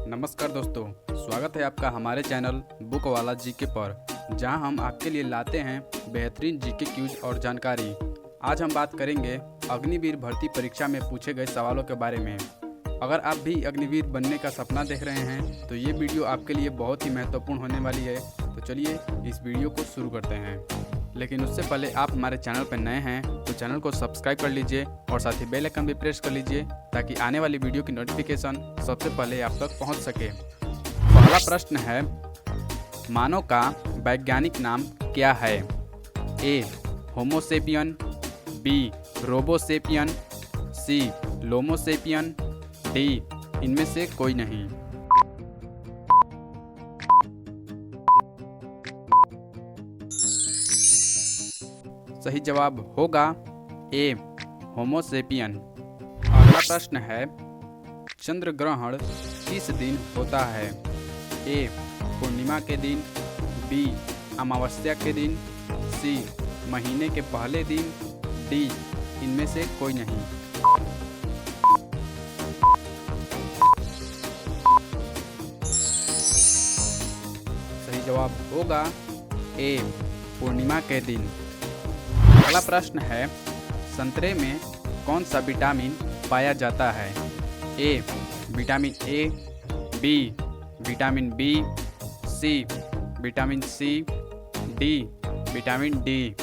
नमस्कार दोस्तों, स्वागत है आपका हमारे चैनल बुक वाला जीके पर, जहां हम आपके लिए लाते हैं बेहतरीन जीके क्यूज और जानकारी। आज हम बात करेंगे अग्निवीर भर्ती परीक्षा में पूछे गए सवालों के बारे में। अगर आप भी अग्निवीर बनने का सपना देख रहे हैं तो ये वीडियो आपके लिए बहुत ही महत्वपूर्ण होने वाली है। तो चलिए इस वीडियो को शुरू करते हैं। लेकिन उससे पहले आप हमारे चैनल पर नए हैं तो चैनल को सब्सक्राइब कर लीजिए और साथ ही बेल आइकन भी प्रेस कर लीजिए ताकि आने वाली वीडियो की नोटिफिकेशन सबसे पहले आप तक पहुंच सके। पहला प्रश्न है, मानव का वैज्ञानिक नाम क्या है? ए होमोसेपियन, बी रोबोसेपियन, सी लोमोसेपियन, डी इनमें से कोई नहीं। सही जवाब होगा ए होमोसेपियन। अगला प्रश्न है, चंद्र ग्रहण किस दिन होता है? ए पूर्णिमा के दिन, बी अमावस्या के दिन, सी महीने के पहले दिन, डी इनमें से कोई नहीं। सही जवाब होगा ए पूर्णिमा के दिन। अगला प्रश्न है, संतरे में कौन सा विटामिन पाया जाता है? A vitamin A, B vitamin B, C vitamin C, D vitamin D.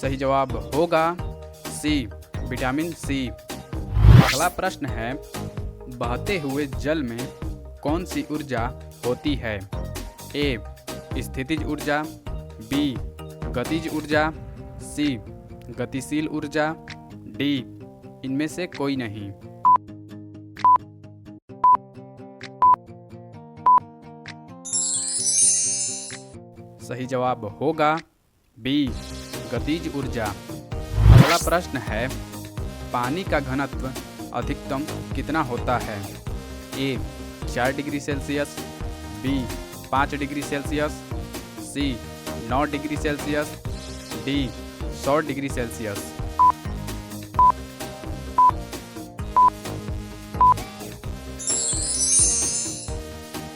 सही जवाब होगा सी विटामिन सी। अगला प्रश्न है, बहते हुए जल में कौन सी ऊर्जा होती है? ए स्थितिज ऊर्जा, बी गतिज ऊर्जा, सी गतिशील ऊर्जा, डी इनमें से कोई नहीं। सही जवाब होगा बी गतिज ऊर्जा। अगला प्रश्न है, पानी का घनत्व अधिकतम कितना होता है? A 4 degree Celsius, B 5 degree Celsius, C 9 degree Celsius, D 100 degree Celsius.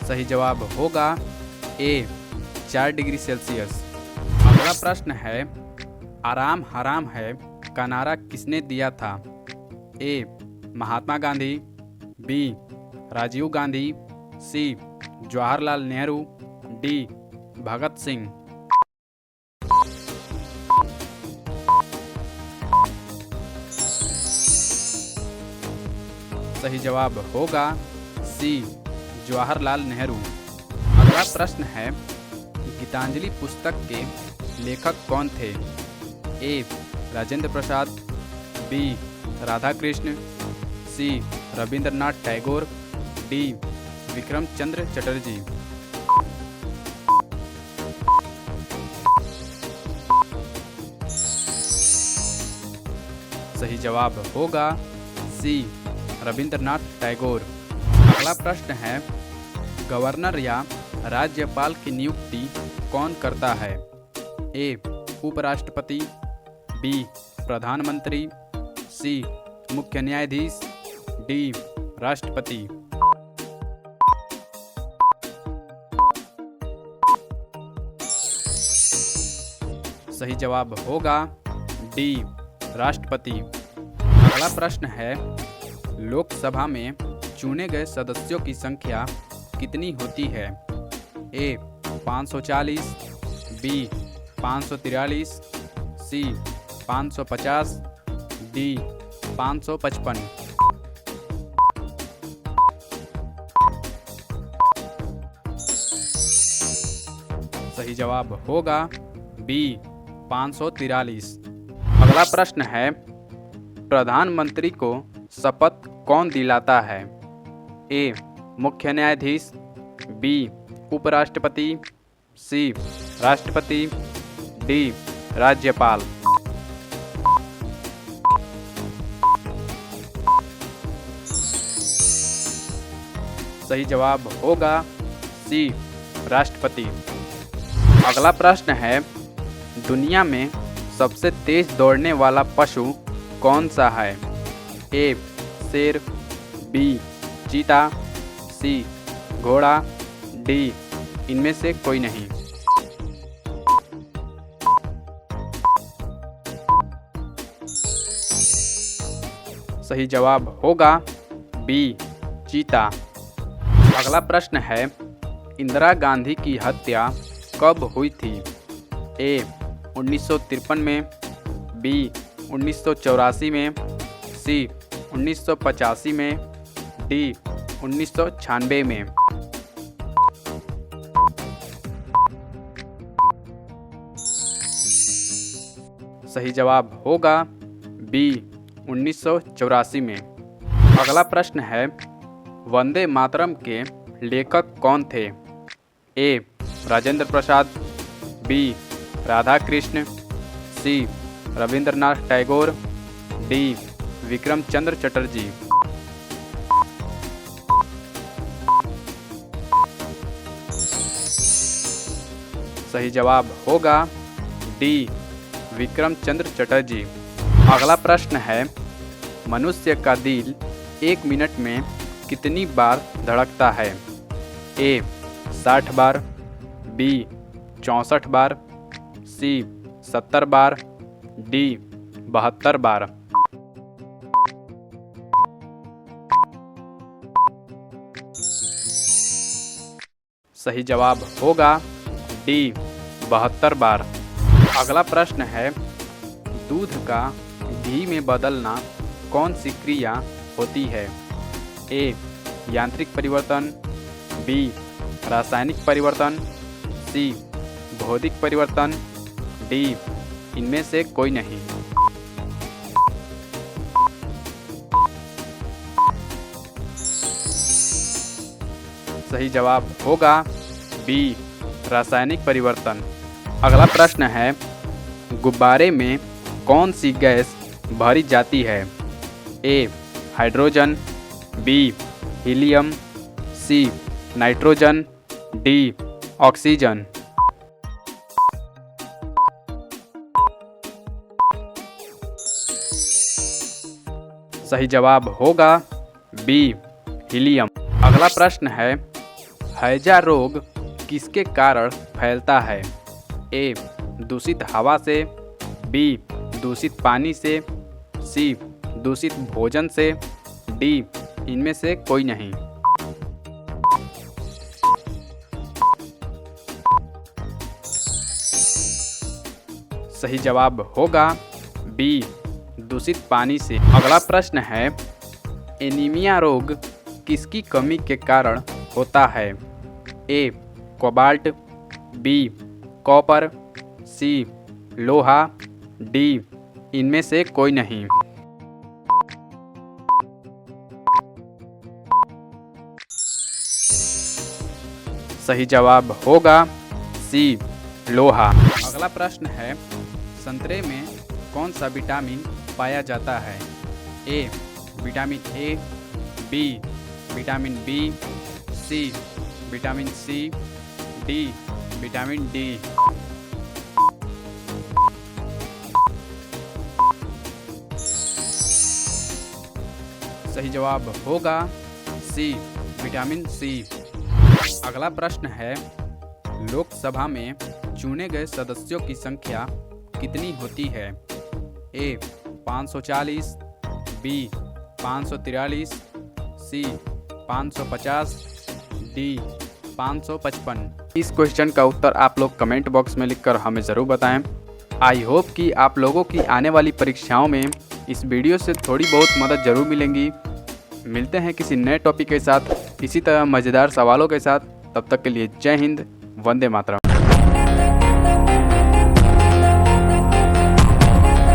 सही जवाब होगा ए 4 डिग्री सेल्सियस। अगला प्रश्न है, आराम हराम है का नारा किसने दिया था? ए महात्मा गांधी, बी राजीव गांधी, सी जवाहरलाल नेहरू, डी भगत सिंह। सही जवाब होगा सी जवाहरलाल नेहरू। अगला प्रश्न है, गीतांजलि पुस्तक के लेखक कौन थे? ए राजेंद्र प्रसाद, बी राधा कृष्ण, सी रविंद्रनाथ टैगोर, डी विक्रम चंद्र चटर्जी। सही जवाब होगा सी रविंद्रनाथ टैगोर। अगला प्रश्न है, गवर्नर या राज्यपाल की नियुक्ति कौन करता है? ए उपराष्ट्रपति, बी प्रधानमंत्री, सी मुख्य न्यायाधीश, डी राष्ट्रपति। सही जवाब होगा डी राष्ट्रपति। अगला प्रश्न है, लोकसभा में चुने गए सदस्यों की संख्या कितनी होती है? ए 540, बी 543, सी 550, डी 555। सही जवाब होगा बी 543। अगला प्रश्न है, प्रधानमंत्री को शपथ कौन दिलाता है? ए मुख्य न्यायाधीश, बी उपराष्ट्रपति, सी राष्ट्रपति, डी राज्यपाल। सही जवाब होगा सी राष्ट्रपति। अगला प्रश्न है, दुनिया में सबसे तेज दौड़ने वाला पशु कौन सा है? ए शेर, बी चीता, सी घोड़ा, डी इनमें से कोई नहीं। सही जवाब होगा बी चीता। अगला प्रश्न है, इंदिरा गांधी की हत्या कब हुई थी? ए 1953 में, बी 1984 में, सी 1985 में, डी 1996 में। सही जवाब होगा बी 1984 में। अगला प्रश्न है, वंदे मातरम के लेखक कौन थे? ए राजेंद्र प्रसाद, बी राधा कृष्ण, सी रविंद्रनाथ टैगोर, डी विक्रम चंद्र चटर्जी। सही जवाब होगा डी विक्रम चंद्र चटर्जी। अगला प्रश्न है, मनुष्य का दिल 1 मिनट में कितनी बार धड़कता है? ए 60 बार, बी 64 बार, सी 70 बार, डी 72 बार। सही जवाब होगा डी 72 बार। अगला प्रश्न है, दूध का घी में बदलना कौन सी क्रिया होती है? ए यांत्रिक परिवर्तन, बी रासायनिक परिवर्तन, सी भौतिक परिवर्तन, डी इनमें से कोई नहीं। सही जवाब होगा बी रासायनिक परिवर्तन। अगला प्रश्न है, गुब्बारे में कौन सी गैस भरी जाती है? A hydrogen, B helium, C nitrogen, D oxygen. सही जवाब होगा बी हीलियम। अगला प्रश्न है, हैजा रोग किसके कारण फैलता है? ए दूषित हवा से, बी दूषित पानी से, सी दूषित भोजन से, डी इनमें से कोई नहीं। सही जवाब होगा बी दूषित पानी से। अगला प्रश्न है, एनीमिया रोग किसकी कमी के कारण होता है? ए कोबाल्ट, बी कॉपर, सी लोहा, डी इनमें से कोई नहीं। सही जवाब होगा सी लोहा। अगला प्रश्न है, संतरे में कौन सा विटामिन पाया जाता है? A vitamin A, B vitamin B, C vitamin C, D vitamin D. सही जवाब होगा सी विटामिन सी। अगला प्रश्न है, लोकसभा में चुने गए सदस्यों की संख्या कितनी होती है? ए 540, बी 543, सी 550, डी 555। इस क्वेश्चन का उत्तर आप लोग कमेंट बॉक्स में लिखकर हमें ज़रूर बताएं। आई होप कि आप लोगों की आने वाली परीक्षाओं में इस वीडियो से थोड़ी बहुत मदद ज़रूर मिलेंगी। मिलते हैं किसी नए टॉपिक के साथ, इसी तरह मज़ेदार सवालों के साथ। तब तक के लिए जय हिंद, वंदे मातरम।